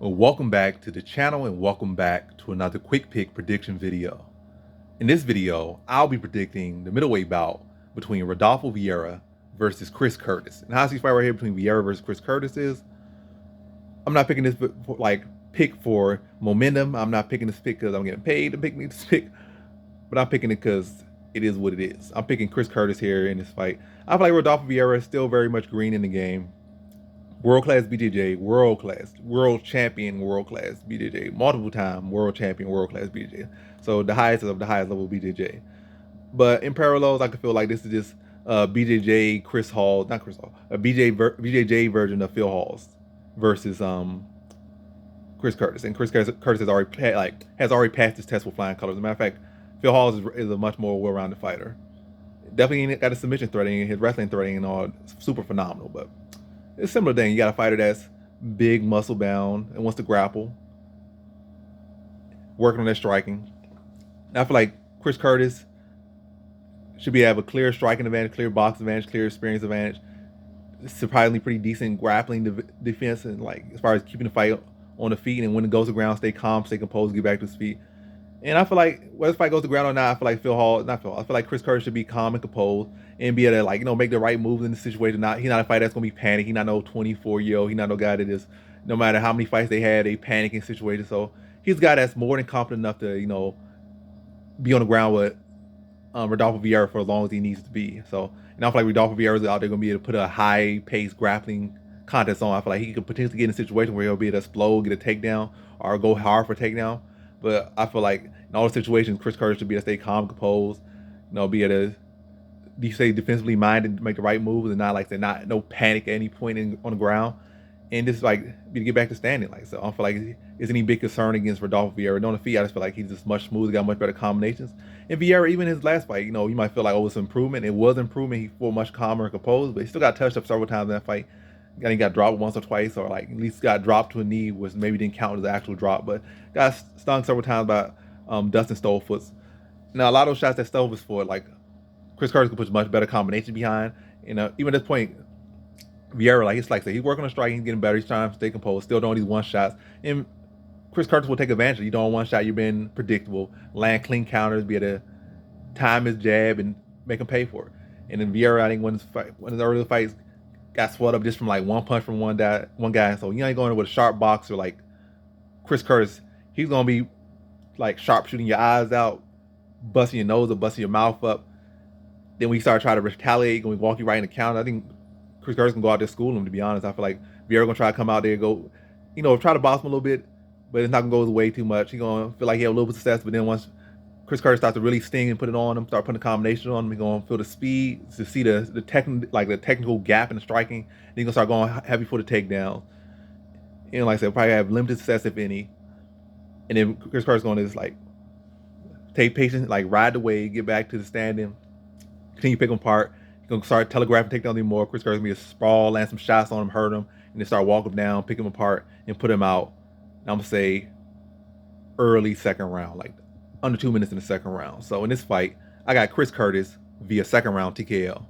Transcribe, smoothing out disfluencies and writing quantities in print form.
Well, welcome back to the channel and welcome back to another quick pick prediction video. In this video, I'll be predicting the middleweight bout between Rodolfo Vieira versus Chris Curtis. And how this fight right here between Vieira versus Chris Curtis is, I'm not picking this pick for momentum. I'm not picking this pick because I'm getting paid to pick this pick, but I'm picking it because it is what it is. I'm picking Chris Curtis here in this fight. I feel like Rodolfo Vieira is still very much green in the game. World-class BJJ, world champion, world-class BJJ, multiple time world champion, world-class BJJ. So the highest of the highest level BJJ. But in parallels, I could feel like this is just BJJ Chris Hall, not Chris Hall, a BJJ version of Phil Hall's versus Chris Curtis. And Chris Curtis has already passed his test with flying colors. As a matter of fact, Phil Hall is a much more well-rounded fighter. Definitely got a submission threading, his wrestling threading and all super phenomenal, but it's a similar thing. You got a fighter that's big, muscle bound, and wants to grapple, working on their striking. And I feel like Chris Curtis should have a clear striking advantage, clear box advantage, clear experience advantage. Surprisingly pretty decent grappling defense, and like as far as keeping the fight on the feet, and when it goes to ground, stay calm, stay composed, get back to his feet. And I feel like whether the fight goes to ground or not, I feel like I feel like Chris Curtis should be calm and composed and be able to make the right moves in the situation. He's not a fighter that's gonna be panicked. He's not no 24-year-old. He's not no guy that is, no matter how many fights they had, they panicking situation. So he's a guy that's more than confident enough to, be on the ground with Rodolfo Vieira for as long as he needs to be. So, and I feel like Rodolfo Vieira is out there gonna be able to put a high-paced grappling contest on. I feel like he could potentially get in a situation where he'll be able to explode, get a takedown, or go hard for a takedown. But I feel like in all the situations, Chris Curtis should be able to stay calm, composed, be able to stay defensively minded, make the right moves, and not no panic at any point on the ground, and just be to get back to standing. So I don't feel like there's any big concern against Rodolfo Vieira. On the feet, I just feel like he's just much smoother, got much better combinations. And Vieira, even his last fight, you might feel like, oh, it's improvement. It was improvement. He fought much calmer and composed, but he still got touched up several times in that fight. He got dropped once or twice, or at least got dropped to a knee, which maybe didn't count as an actual drop, but got stung several times by Dustin Stolfoots. Now, a lot of those shots that Stolfoots fought, Chris Curtis could put much better combination behind. Even at this point, Vieira, he's working on striking, he's getting better, he's trying to stay composed, still doing these one shots. And Chris Curtis will take advantage of you doing one shot, you've been predictable, land clean counters, be able to time his jab and make him pay for it. And then Vieira, I think one of his earlier fights, got swelled up just from one punch from one guy. So you ain't going with a sharp boxer like Chris Curtis. He's gonna be sharp shooting your eyes out, busting your nose or busting your mouth up. Then we start trying to retaliate, going to walk you right in the counter. I think Chris Curtis can go out there school him, to be honest. I feel like Vieira gonna try to come out there and go, try to box him a little bit, but it's not gonna go way too much. He's gonna feel like he had a little bit of success, but then once Chris Curtis starts to really sting and put it on him, start putting a combination on him, he's gonna feel the speed, to see the technical gap in the striking. Then he's gonna start going heavy for the takedown. And like I said, probably have limited success, if any. And then Chris Curtis gonna just take patience, ride the wave, get back to the standing, continue to pick him apart. He's gonna start telegraphing, take down even more. Chris Curtis gonna be a sprawl, land some shots on him, hurt him, and then start walking him down, pick him apart, and put him out. And I'm gonna say early second round, under 2 minutes in the second round. So in this fight, I got Chris Curtis via second round TKO.